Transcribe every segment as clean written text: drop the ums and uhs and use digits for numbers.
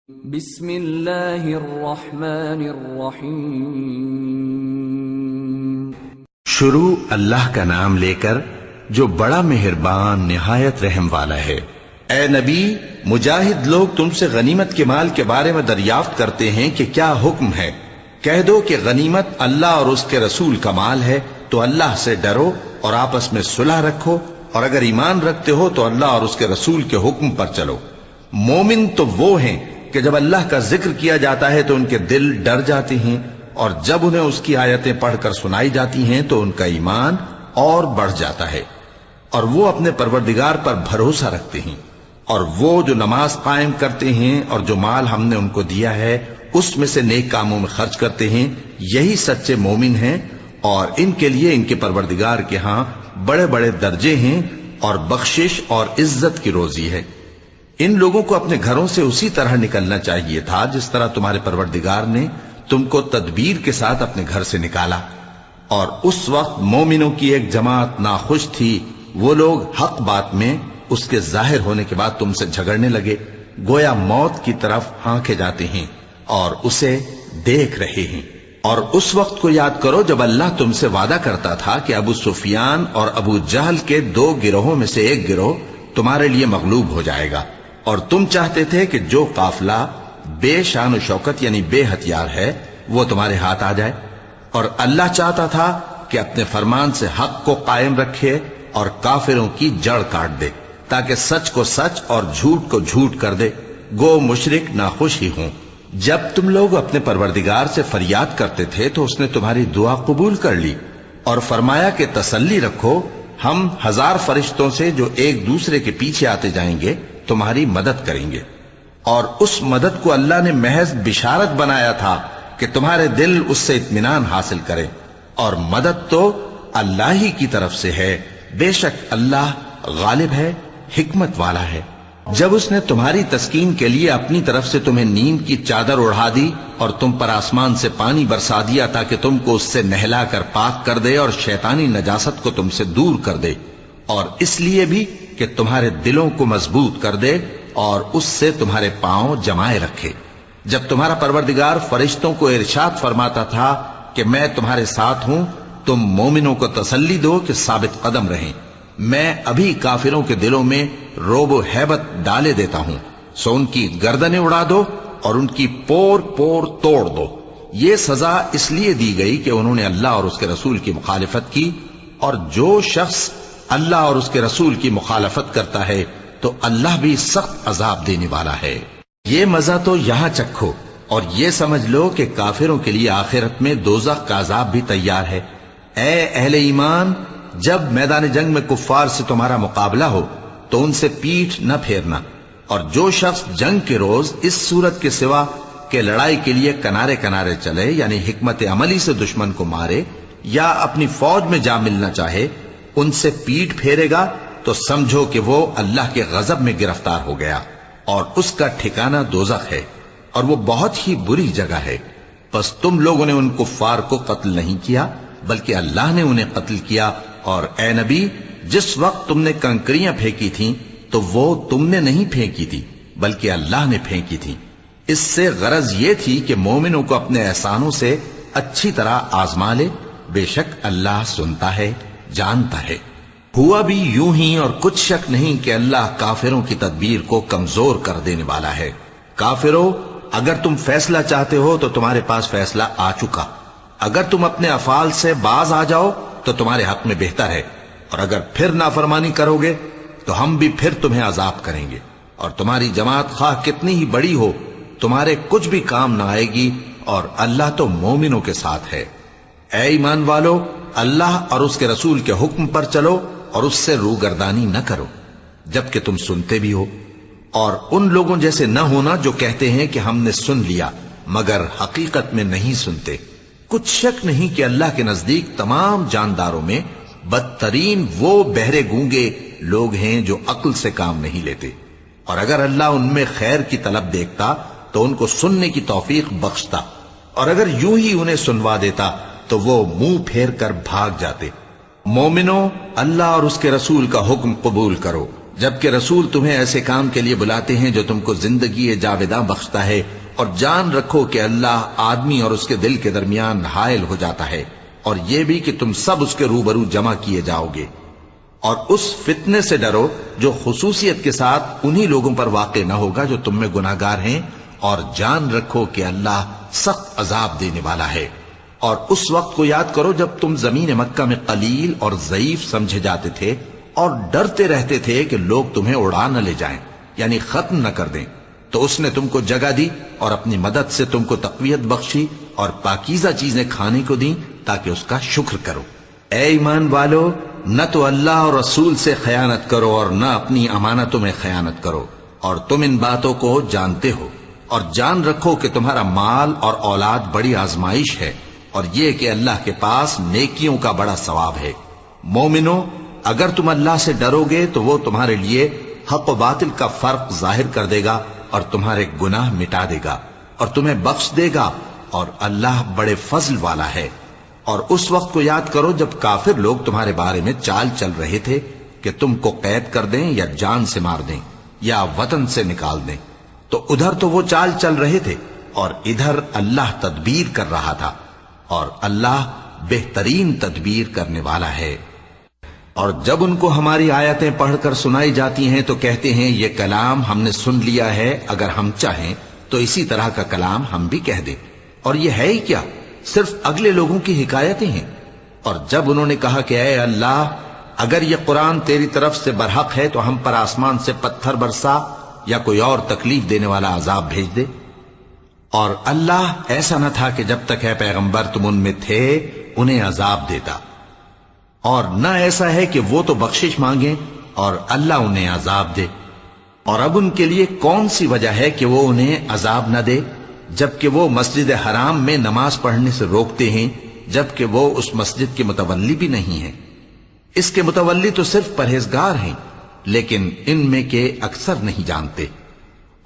بسم اللہ الرحمن الرحیم۔ شروع اللہ کا نام لے کر جو بڑا مہربان نہایت رحم والا ہے۔ اے نبی، مجاہد لوگ تم سے غنیمت کے مال کے بارے میں دریافت کرتے ہیں کہ کیا حکم ہے۔ کہہ دو کہ غنیمت اللہ اور اس کے رسول کا مال ہے، تو اللہ سے ڈرو اور آپس میں صلح رکھو، اور اگر ایمان رکھتے ہو تو اللہ اور اس کے رسول کے حکم پر چلو۔ مومن تو وہ ہیں کہ جب اللہ کا ذکر کیا جاتا ہے تو ان کے دل ڈر جاتے ہیں، اور جب انہیں اس کی آیتیں پڑھ کر سنائی جاتی ہیں تو ان کا ایمان اور بڑھ جاتا ہے، اور وہ اپنے پروردگار پر بھروسہ رکھتے ہیں، اور وہ جو نماز قائم کرتے ہیں اور جو مال ہم نے ان کو دیا ہے اس میں سے نیک کاموں میں خرچ کرتے ہیں، یہی سچے مومن ہیں، اور ان کے لیے ان کے پروردگار کے ہاں بڑے بڑے درجے ہیں اور بخشش اور عزت کی روزی ہے۔ ان لوگوں کو اپنے گھروں سے اسی طرح نکلنا چاہیے تھا جس طرح تمہارے پروردگار نے تم کو تدبیر کے ساتھ اپنے گھر سے نکالا، اور اس وقت مومنوں کی ایک جماعت ناخوش تھی، وہ لوگ حق بات میں اس کے ظاہر ہونے کے بعد تم سے جھگڑنے لگے، گویا موت کی طرف ہانکے جاتے ہیں اور اسے دیکھ رہے ہیں۔ اور اس وقت کو یاد کرو جب اللہ تم سے وعدہ کرتا تھا کہ ابو سفیان اور ابو جہل کے دو گروہوں میں سے ایک گروہ تمہارے لیے مغلوب ہو جائے گا، اور تم چاہتے تھے کہ جو قافلہ بے شان و شوکت یعنی بے ہتھیار ہے وہ تمہارے ہاتھ آ جائے، اور اللہ چاہتا تھا کہ اپنے فرمان سے حق کو قائم رکھے اور کافروں کی جڑ کاٹ دے، تاکہ سچ کو سچ اور جھوٹ کو جھوٹ کر دے، گو مشرک ناخوش ہی ہوں۔ جب تم لوگ اپنے پروردگار سے فریاد کرتے تھے تو اس نے تمہاری دعا قبول کر لی، اور فرمایا کہ تسلی رکھو، ہم 1000 فرشتوں سے جو ایک دوسرے کے پیچھے آتے جائیں گے تمہاری مدد کریں گے۔ اور اس مدد کو اللہ نے محض بشارت بنایا تھا کہ تمہارے دل اس سے اطمینان حاصل کریں، اور مدد تو اللہ ہی کی طرف سے ہے، بے شک اللہ غالب ہے، حکمت والا ہے۔ جب اس نے تمہاری تسکین کے لیے اپنی طرف سے تمہیں نیند کی چادر اڑھا دی اور تم پر آسمان سے پانی برسا دیا تاکہ تم کو اس سے نہلا کر پاک کر دے اور شیطانی نجاست کو تم سے دور کر دے، اور اس لیے بھی کہ تمہارے دلوں کو مضبوط کر دے اور اس سے تمہارے پاؤں جمائے رکھے۔ جب تمہارا پروردگار فرشتوں کو ارشاد فرماتا تھا کہ میں تمہارے ساتھ ہوں، تم مومنوں کو تسلی دو کہ ثابت قدم رہیں، میں ابھی کافروں کے دلوں میں روب و ہیبت ڈالے دیتا ہوں، سو ان کی گردنیں اڑا دو اور ان کی پور پور توڑ دو۔ یہ سزا اس لیے دی گئی کہ انہوں نے اللہ اور اس کے رسول کی مخالفت کی، اور جو شخص اللہ اور اس کے رسول کی مخالفت کرتا ہے تو اللہ بھی سخت عذاب دینے والا ہے۔ یہ مزہ تو یہاں چکھو، اور یہ سمجھ لو کہ کافروں کے لیے آخرت میں دوزخ کا عذاب بھی تیار ہے۔ اے اہل ایمان، جب میدان جنگ میں کفار سے تمہارا مقابلہ ہو تو ان سے پیٹھ نہ پھیرنا، اور جو شخص جنگ کے روز اس صورت کے سوا کہ لڑائی کے لیے کنارے کنارے چلے یعنی حکمت عملی سے دشمن کو مارے یا اپنی فوج میں جا ملنا چاہے، ان سے پیٹ پھیرے گا تو سمجھو کہ وہ اللہ کے غضب میں گرفتار ہو گیا، اور اس کا ٹھکانہ دوزخ ہے، اور وہ بہت ہی بری جگہ ہے۔ پس تم لوگوں نے ان کفار کو قتل نہیں کیا بلکہ اللہ نے انہیں قتل کیا، اور اے نبی، جس وقت تم نے کنکریاں پھینکی تھیں تو وہ تم نے نہیں پھینکی تھی بلکہ اللہ نے پھینکی تھی۔ اس سے غرض یہ تھی کہ مومنوں کو اپنے احسانوں سے اچھی طرح آزما لے، بے شک اللہ سنتا ہے، جانتا ہے۔ ہوا بھی یوں ہی، اور کچھ شک نہیں کہ اللہ کافروں کی تدبیر کو کمزور کر دینے والا ہے۔ کافروں، اگر تم فیصلہ چاہتے ہو تو تمہارے پاس فیصلہ آ چکا، اگر تم اپنے افعال سے باز آ جاؤ تو تمہارے حق میں بہتر ہے، اور اگر پھر نافرمانی کرو گے تو ہم بھی پھر تمہیں عذاب کریں گے، اور تمہاری جماعت خواہ کتنی ہی بڑی ہو تمہارے کچھ بھی کام نہ آئے گی، اور اللہ تو مومنوں کے ساتھ ہے۔ اے ایمان والو، اللہ اور اس کے رسول کے حکم پر چلو اور اس سے روگردانی نہ کرو جبکہ تم سنتے بھی ہو، اور ان لوگوں جیسے نہ ہونا جو کہتے ہیں کہ ہم نے سن لیا مگر حقیقت میں نہیں سنتے۔ کچھ شک نہیں کہ اللہ کے نزدیک تمام جانداروں میں بدترین وہ بہرے گونگے لوگ ہیں جو عقل سے کام نہیں لیتے، اور اگر اللہ ان میں خیر کی طلب دیکھتا تو ان کو سننے کی توفیق بخشتا، اور اگر یوں ہی انہیں سنوا دیتا تو وہ منہ پھیر کر بھاگ جاتے۔ مومنوں، اللہ اور اس کے رسول کا حکم قبول کرو، جبکہ رسول تمہیں ایسے کام کے لیے بلاتے ہیں جو تم کو زندگی جاوداں بخشتا ہے، اور جان رکھو کہ اللہ آدمی اور اس کے دل کے درمیان حائل ہو جاتا ہے، اور یہ بھی کہ تم سب اس کے روبرو جمع کیے جاؤ گے۔ اور اس فتنے سے ڈرو جو خصوصیت کے ساتھ انہی لوگوں پر واقع نہ ہوگا جو تم میں گناہگار ہیں، اور جان رکھو کہ اللہ سخت عذاب دینے والا ہے۔ اور اس وقت کو یاد کرو جب تم زمین مکہ میں قلیل اور ضعیف سمجھے جاتے تھے اور ڈرتے رہتے تھے کہ لوگ تمہیں اڑا نہ لے جائیں، یعنی ختم نہ کر دیں، تو اس نے تم کو جگہ دی اور اپنی مدد سے تم کو تقویت بخشی اور پاکیزہ چیزیں کھانے کو دیں تاکہ اس کا شکر کرو۔ اے ایمان والو، نہ تو اللہ اور رسول سے خیانت کرو اور نہ اپنی امانتوں میں خیانت کرو، اور تم ان باتوں کو جانتے ہو، اور جان رکھو کہ تمہارا مال اور اولاد بڑی آزمائش ہے، اور یہ کہ اللہ کے پاس نیکیوں کا بڑا ثواب ہے۔ مومنو، اگر تم اللہ سے ڈرو گے تو وہ تمہارے لیے حق و باطل کا فرق ظاہر کر دے گا اور تمہارے گناہ مٹا دے گا اور تمہیں بخش دے گا، اور اللہ بڑے فضل والا ہے۔ اور اس وقت کو یاد کرو جب کافر لوگ تمہارے بارے میں چال چل رہے تھے کہ تم کو قید کر دیں یا جان سے مار دیں یا وطن سے نکال دیں، تو ادھر تو وہ چال چل رہے تھے اور ادھر اللہ تدبیر کر رہا تھا، اور اللہ بہترین تدبیر کرنے والا ہے۔ اور جب ان کو ہماری آیتیں پڑھ کر سنائی جاتی ہیں تو کہتے ہیں یہ کلام ہم نے سن لیا ہے، اگر ہم چاہیں تو اسی طرح کا کلام ہم بھی کہہ دیں، اور یہ ہے ہی کیا، صرف اگلے لوگوں کی حکایتیں ہیں۔ اور جب انہوں نے کہا کہ اے اللہ، اگر یہ قرآن تیری طرف سے برحق ہے تو ہم پر آسمان سے پتھر برسا یا کوئی اور تکلیف دینے والا عذاب بھیج دے۔ اور اللہ ایسا نہ تھا کہ جب تک اے پیغمبر تم ان میں تھے انہیں عذاب دیتا، اور نہ ایسا ہے کہ وہ تو بخشش مانگیں اور اللہ انہیں عذاب دے۔ اور اب ان کے لیے کون سی وجہ ہے کہ وہ انہیں عذاب نہ دے، جبکہ وہ مسجد حرام میں نماز پڑھنے سے روکتے ہیں، جبکہ وہ اس مسجد کے متولی بھی نہیں ہیں۔ اس کے متولی تو صرف پرہیزگار ہیں، لیکن ان میں کے اکثر نہیں جانتے۔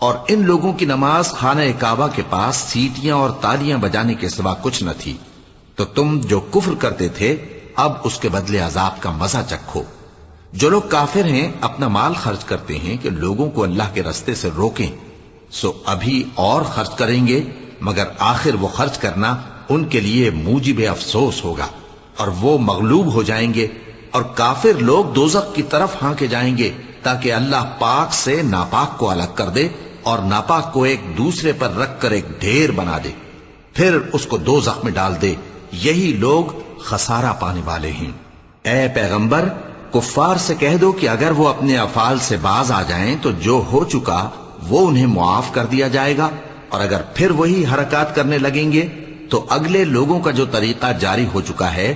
اور ان لوگوں کی نماز خانہ کعبہ کے پاس سیٹیاں اور تالیاں بجانے کے سوا کچھ نہ تھی، تو تم جو کفر کرتے تھے اب اس کے بدلے عذاب کا مزہ چکھو۔ جو لوگ کافر ہیں اپنا مال خرچ کرتے ہیں کہ لوگوں کو اللہ کے رستے سے روکیں، سو ابھی اور خرچ کریں گے، مگر آخر وہ خرچ کرنا ان کے لیے موجب افسوس ہوگا، اور وہ مغلوب ہو جائیں گے، اور کافر لوگ دوزخ کی طرف ہانکے جائیں گے تاکہ اللہ پاک سے ناپاک کو الگ کر دے اور ناپاک کو ایک دوسرے پر رکھ کر ایک ڈھیر بنا دے، پھر اس کو دوزخ میں ڈال دے۔ یہی لوگ خسارہ پانے والے ہیں۔ اے پیغمبر، کفار سے کہہ دو کہ اگر وہ اپنے افعال سے باز آ جائیں تو جو ہو چکا وہ انہیں معاف کر دیا جائے گا، اور اگر پھر وہی حرکات کرنے لگیں گے تو اگلے لوگوں کا جو طریقہ جاری ہو چکا ہے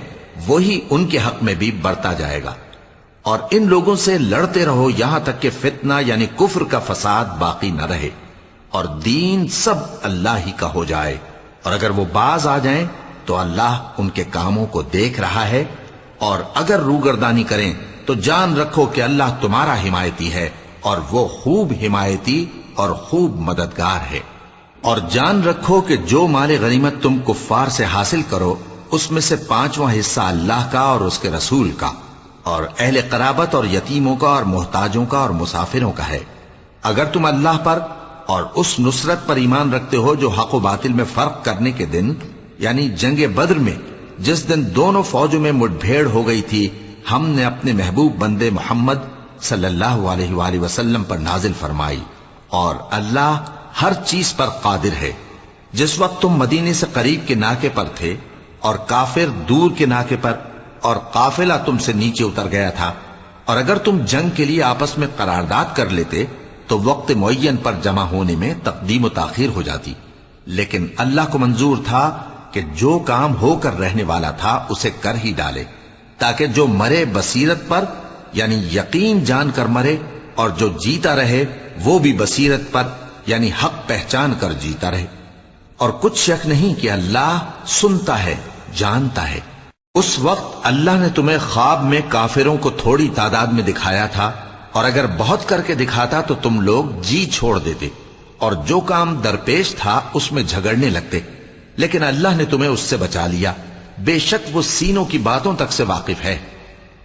وہی ان کے حق میں بھی برتا جائے گا۔ اور ان لوگوں سے لڑتے رہو یہاں تک کہ فتنہ یعنی کفر کا فساد باقی نہ رہے اور دین سب اللہ ہی کا ہو جائے، اور اگر وہ باز آ جائیں تو اللہ ان کے کاموں کو دیکھ رہا ہے، اور اگر روگردانی کریں تو جان رکھو کہ اللہ تمہارا حمایتی ہے، اور وہ خوب حمایتی اور خوب مددگار ہے۔ اور جان رکھو کہ جو مال غنیمت تم کفار سے حاصل کرو اس میں سے 5واں حصہ اللہ کا اور اس کے رسول کا، اور اہل قرابت اور یتیموں کا اور محتاجوں کا اور مسافروں کا ہے۔ اگر تم اللہ پر اور اس نصرت پر ایمان رکھتے ہو جو حق و باطل میں فرق کرنے کے دن یعنی جنگ بدر میں جس دن دونوں فوجوں میں مٹ بھیڑ ہو گئی تھی، ہم نے اپنے محبوب بندے محمد صلی اللہ علیہ وآلہ وسلم پر نازل فرمائی، اور اللہ ہر چیز پر قادر ہے۔ جس وقت تم مدینے سے قریب کے ناکے پر تھے اور کافر دور کے ناکے پر، اور قافلہ تم سے نیچے اتر گیا تھا، اور اگر تم جنگ کے لیے آپس میں قرارداد کر لیتے تو وقت معین پر جمع ہونے میں تقدیم و تاخیر ہو جاتی، لیکن اللہ کو منظور تھا کہ جو کام ہو کر رہنے والا تھا اسے کر ہی ڈالے، تاکہ جو مرے بصیرت پر یعنی یقین جان کر مرے، اور جو جیتا رہے وہ بھی بصیرت پر یعنی حق پہچان کر جیتا رہے۔ اور کچھ شک نہیں کہ اللہ سنتا ہے، جانتا ہے۔ اس وقت اللہ نے تمہیں خواب میں کافروں کو تھوڑی تعداد میں دکھایا تھا، اور اگر بہت کر کے دکھاتا تو تم لوگ جی چھوڑ دیتے، اور جو کام درپیش تھا اس میں جھگڑنے لگتے، لیکن اللہ نے تمہیں اس سے بچا لیا، بے شک وہ سینوں کی باتوں تک سے واقف ہے۔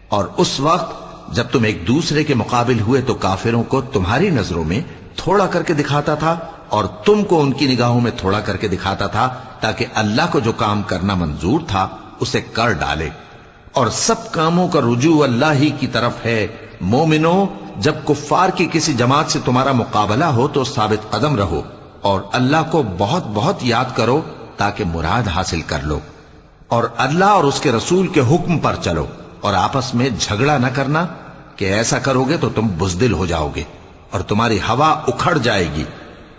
اور اس وقت جب تم ایک دوسرے کے مقابل ہوئے تو کافروں کو تمہاری نظروں میں تھوڑا کر کے دکھاتا تھا اور تم کو ان کی نگاہوں میں تھوڑا کر کے دکھاتا تھا، تاکہ اللہ کو جو کام کرنا منظور تھا اسے کر ڈالے، اور سب کاموں کا رجوع اللہ ہی کی طرف ہے۔ مومنو، جب کفار کی کسی جماعت سے تمہارا مقابلہ ہو تو ثابت قدم رہو اور اللہ کو بہت بہت یاد کرو تاکہ مراد حاصل کر لو، اور اللہ اور اس کے رسول کے حکم پر چلو، اور آپس میں جھگڑا نہ کرنا کہ ایسا کرو گے تو تم بزدل ہو جاؤ گے اور تمہاری ہوا اکھڑ جائے گی،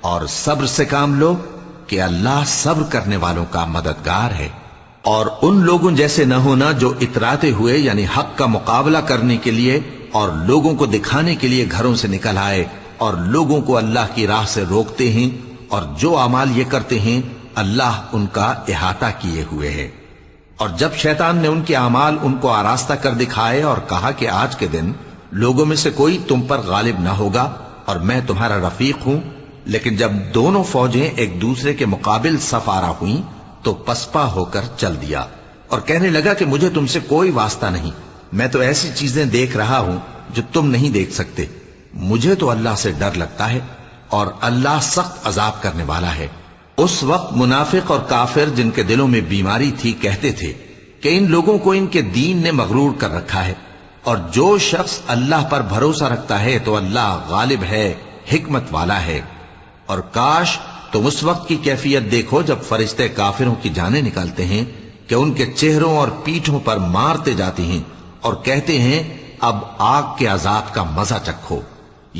اور صبر سے کام لو کہ اللہ صبر کرنے والوں کا مددگار ہے۔ اور ان لوگوں جیسے نہ ہونا جو اتراتے ہوئے یعنی حق کا مقابلہ کرنے کے لیے اور لوگوں کو دکھانے کے لیے گھروں سے نکل آئے اور لوگوں کو اللہ کی راہ سے روکتے ہیں، اور جو اعمال یہ کرتے ہیں اللہ ان کا احاطہ کیے ہوئے ہے۔ اور جب شیطان نے ان کے اعمال ان کو آراستہ کر دکھائے اور کہا کہ آج کے دن لوگوں میں سے کوئی تم پر غالب نہ ہوگا اور میں تمہارا رفیق ہوں، لیکن جب دونوں فوجیں ایک دوسرے کے مقابل صف آرا ہوئیں تو پسپا ہو کر چل دیا اور کہنے لگا کہ مجھے تم سے کوئی واسطہ نہیں، میں تو ایسی چیزیں دیکھ رہا ہوں جو تم نہیں دیکھ سکتے، مجھے تو اللہ سے ڈر لگتا ہے اور اللہ سخت عذاب کرنے والا ہے۔ اس وقت منافق اور کافر جن کے دلوں میں بیماری تھی کہتے تھے کہ ان لوگوں کو ان کے دین نے مغرور کر رکھا ہے، اور جو شخص اللہ پر بھروسہ رکھتا ہے تو اللہ غالب ہے، حکمت والا ہے۔ اور کاش تم اس وقت کی کیفیت دیکھو جب فرشتے کافروں کی جانیں نکالتے ہیں کہ ان کے چہروں اور پیٹھوں پر مارتے جاتی ہیں اور کہتے ہیں اب آگ کے عذاب کا مزہ چکھو،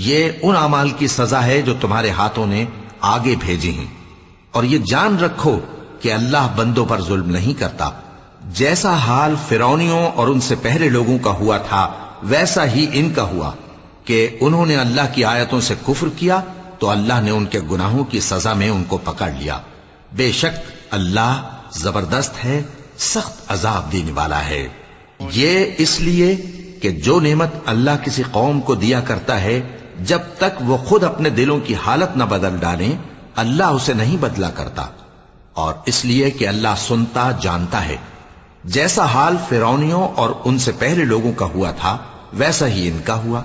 یہ ان اعمال کی سزا ہے جو تمہارے ہاتھوں نے آگے بھیجی ہیں۔ اور یہ جان رکھو کہ اللہ بندوں پر ظلم نہیں کرتا، جیسا حال فرعونیوں اور ان سے پہلے لوگوں کا ہوا تھا ویسا ہی ان کا ہوا کہ انہوں نے اللہ کی آیتوں سے کفر کیا تو اللہ نے ان کے گناہوں کی سزا میں ان کو پکڑ لیا۔ بے شک اللہ زبردست ہے، سخت عذاب دینے والا ہے۔ یہ اس لیے کہ جو نعمت اللہ کسی قوم کو دیا کرتا ہے جب تک وہ خود اپنے دلوں کی حالت نہ بدل ڈالیں اللہ اسے نہیں بدلا کرتا، اور اس لیے کہ اللہ سنتا جانتا ہے۔ جیسا حال فرعونیوں اور ان سے پہلے لوگوں کا ہوا تھا ویسا ہی ان کا ہوا۔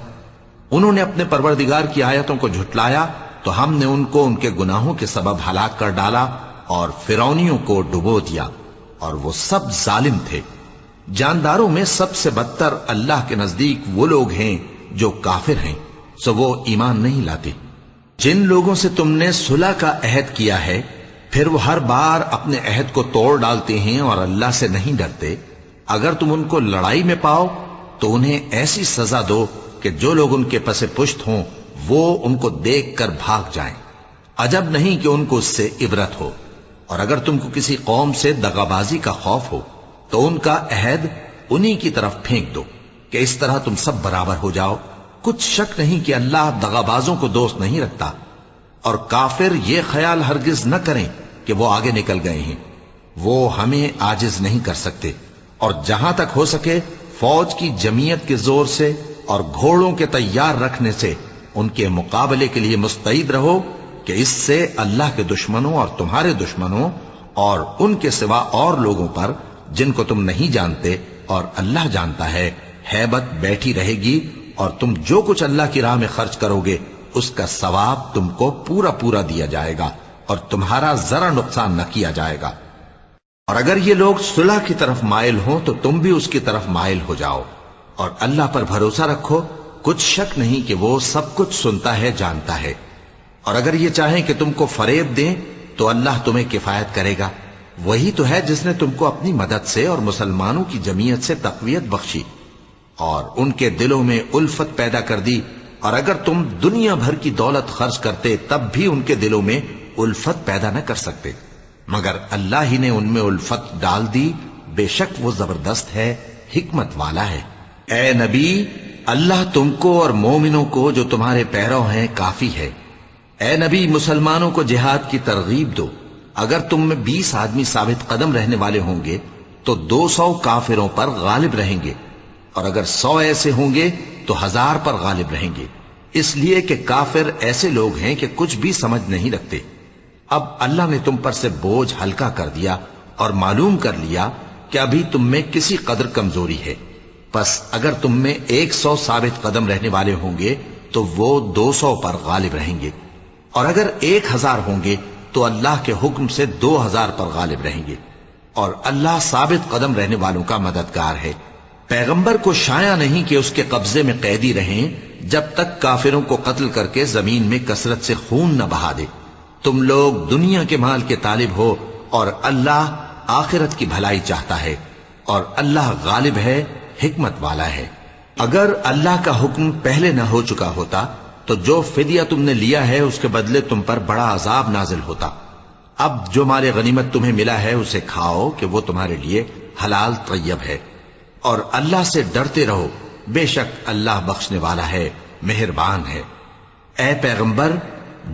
انہوں نے اپنے پروردگار کی آیتوں کو جھٹلایا تو ہم نے ان کو ان کے گناہوں کے سبب ہلاک کر ڈالا اور فرعونیوں کو ڈبو دیا، اور وہ سب ظالم تھے۔ جانداروں میں سب سے بدتر اللہ کے نزدیک وہ لوگ ہیں جو کافر ہیں، سو وہ ایمان نہیں لاتے۔ جن لوگوں سے تم نے صلح کا عہد کیا ہے پھر وہ ہر بار اپنے عہد کو توڑ ڈالتے ہیں اور اللہ سے نہیں ڈرتے، اگر تم ان کو لڑائی میں پاؤ تو انہیں ایسی سزا دو کہ جو لوگ ان کے پس پشت ہوں وہ ان کو دیکھ کر بھاگ جائیں، عجب نہیں کہ ان کو اس سے عبرت ہو۔ اور اگر تم کو کسی قوم سے دغابازی کا خوف ہو تو ان کا عہد انہی کی طرف پھینک دو کہ اس طرح تم سب برابر ہو جاؤ۔ کچھ شک نہیں کہ اللہ دغابازوں کو دوست نہیں رکھتا، اور کافر یہ خیال ہرگز نہ کریں کہ وہ آگے نکل گئے ہیں، وہ ہمیں عاجز نہیں کر سکتے۔ اور جہاں تک ہو سکے فوج کی جمعیت کے زور سے اور گھوڑوں کے تیار رکھنے سے ان کے مقابلے کے لیے مستعد رہو کہ اس سے اللہ کے دشمنوں اور تمہارے دشمنوں اور ان کے سوا اور لوگوں پر جن کو تم نہیں جانتے اور اللہ جانتا ہے ہیبت بیٹھی رہے گی، اور تم جو کچھ اللہ کی راہ میں خرچ کرو گے اس کا ثواب تم کو پورا پورا دیا جائے گا اور تمہارا ذرا نقصان نہ کیا جائے گا۔ اور اگر یہ لوگ صلح کی طرف مائل ہوں تو تم بھی اس کی طرف مائل ہو جاؤ، اور اللہ پر بھروسہ رکھو، کچھ شک نہیں کہ وہ سب کچھ سنتا ہے جانتا ہے۔ اور اگر یہ چاہیں کہ تم کو فریب دیں تو اللہ تمہیں کفایت کرے گا، وہی تو ہے جس نے تم کو اپنی مدد سے اور مسلمانوں کی جمعیت سے تقویت بخشی اور ان کے دلوں میں الفت پیدا کر دی، اور اگر تم دنیا بھر کی دولت خرچ کرتے تب بھی ان کے دلوں میں الفت پیدا نہ کر سکتے، مگر اللہ ہی نے ان میں الفت ڈال دی، بے شک وہ زبردست ہے، حکمت والا ہے۔ اے نبی، اللہ تم کو اور مومنوں کو جو تمہارے پیرو ہیں کافی ہے۔ اے نبی، مسلمانوں کو جہاد کی ترغیب دو، اگر تم میں 20 آدمی ثابت قدم رہنے والے ہوں گے تو 200 کافروں پر غالب رہیں گے، اور اگر 100 ایسے ہوں گے تو 1000 پر غالب رہیں گے، اس لیے کہ کافر ایسے لوگ ہیں کہ کچھ بھی سمجھ نہیں رکھتے۔ اب اللہ نے تم پر سے بوجھ ہلکا کر دیا اور معلوم کر لیا کہ ابھی تم میں کسی قدر کمزوری ہے، پس اگر تم میں 100 ثابت قدم رہنے والے ہوں گے تو وہ 200 پر غالب رہیں گے، اور اگر 1000 ہوں گے تو اللہ کے حکم سے 2000 پر غالب رہیں گے، اور اللہ ثابت قدم رہنے والوں کا مددگار ہے۔ پیغمبر کو شایع نہیں کہ اس کے قبضے میں قیدی رہیں جب تک کافروں کو قتل کر کے زمین میں کثرت سے خون نہ بہا دے۔ تم لوگ دنیا کے مال کے طالب ہو اور اللہ آخرت کی بھلائی چاہتا ہے، اور اللہ غالب ہے، حکمت والا ہے۔ اگر اللہ کا حکم پہلے نہ ہو چکا ہوتا تو جو فدیہ تم نے لیا ہے اس کے بدلے تم پر بڑا عذاب نازل ہوتا۔ اب جو مال غنیمت تمہیں ملا ہے اسے کھاؤ کہ وہ تمہارے لیے حلال طیب ہے، اور اللہ سے ڈرتے رہو، بے شک اللہ بخشنے والا ہے، مہربان ہے۔ اے پیغمبر،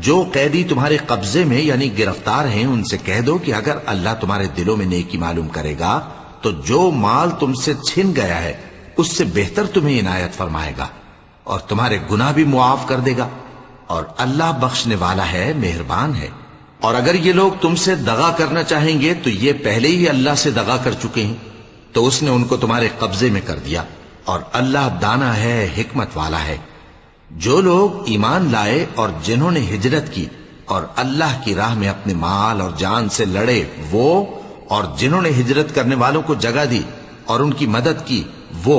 جو قیدی تمہارے قبضے میں یعنی گرفتار ہیں ان سے کہہ دو کہ اگر اللہ تمہارے دلوں میں نیکی معلوم کرے گا تو جو مال تم سے چھن گیا ہے اس سے بہتر تمہیں عنایت فرمائے گا، اور تمہارے گناہ بھی معاف کر دے گا، اور اللہ بخشنے والا ہے، مہربان ہے۔ اور اگر یہ لوگ تم سے دغا کرنا چاہیں گے تو یہ پہلے ہی اللہ سے دغا کر چکے ہیں، تو اس نے ان کو تمہارے قبضے میں کر دیا، اور اللہ دانا ہے، حکمت والا ہے۔ جو لوگ ایمان لائے اور جنہوں نے ہجرت کی اور اللہ کی راہ میں اپنے مال اور جان سے لڑے، وہ اور جنہوں نے ہجرت کرنے والوں کو جگہ دی اور ان کی مدد کی، وہ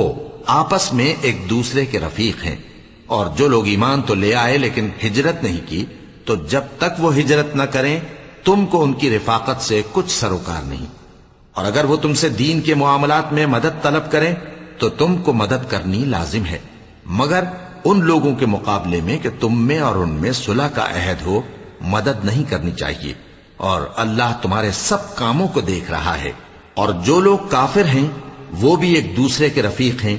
آپس میں ایک دوسرے کے رفیق ہیں۔ اور جو لوگ ایمان تو لے آئے لیکن ہجرت نہیں کی، تو جب تک وہ ہجرت نہ کریں تم کو ان کی رفاقت سے کچھ سروکار نہیں، اور اگر وہ تم سے دین کے معاملات میں مدد طلب کریں تو تم کو مدد کرنی لازم ہے، مگر ان لوگوں کے مقابلے میں کہ تم میں اور ان میں صلح کا عہد ہو مدد نہیں کرنی چاہیے، اور اللہ تمہارے سب کاموں کو دیکھ رہا ہے۔ اور جو لوگ کافر ہیں وہ بھی ایک دوسرے کے رفیق ہیں۔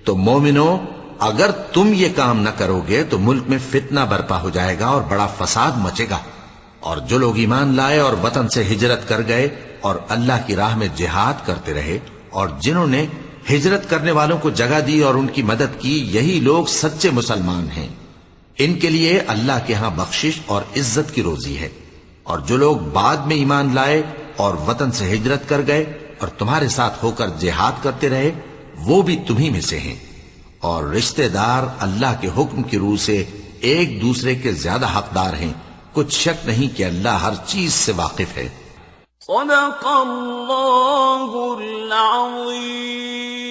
تو مومنو، اگر تم یہ کام نہ کرو گے تو ملک میں فتنہ برپا ہو جائے گا اور بڑا فساد مچے گا۔ اور جو لوگ ایمان لائے اور وطن سے ہجرت کر گئے اور اللہ کی راہ میں جہاد کرتے رہے، اور جنہوں نے ہجرت کرنے والوں کو جگہ دی اور ان کی مدد کی، یہی لوگ سچے مسلمان ہیں۔ ان کے لیے اللہ کے ہاں بخشش اور عزت کی روزی ہے۔ اور جو لوگ بعد میں ایمان لائے اور وطن سے ہجرت کر گئے اور تمہارے ساتھ ہو کر جہاد کرتے رہے، وہ بھی تمہیں میں سے ہیں۔ اور رشتہ دار اللہ کے حکم کی روح سے ایک دوسرے کے زیادہ حقدار ہیں، کچھ شک نہیں کہ اللہ ہر چیز سے واقف ہے۔ صدق اللہ العظیم۔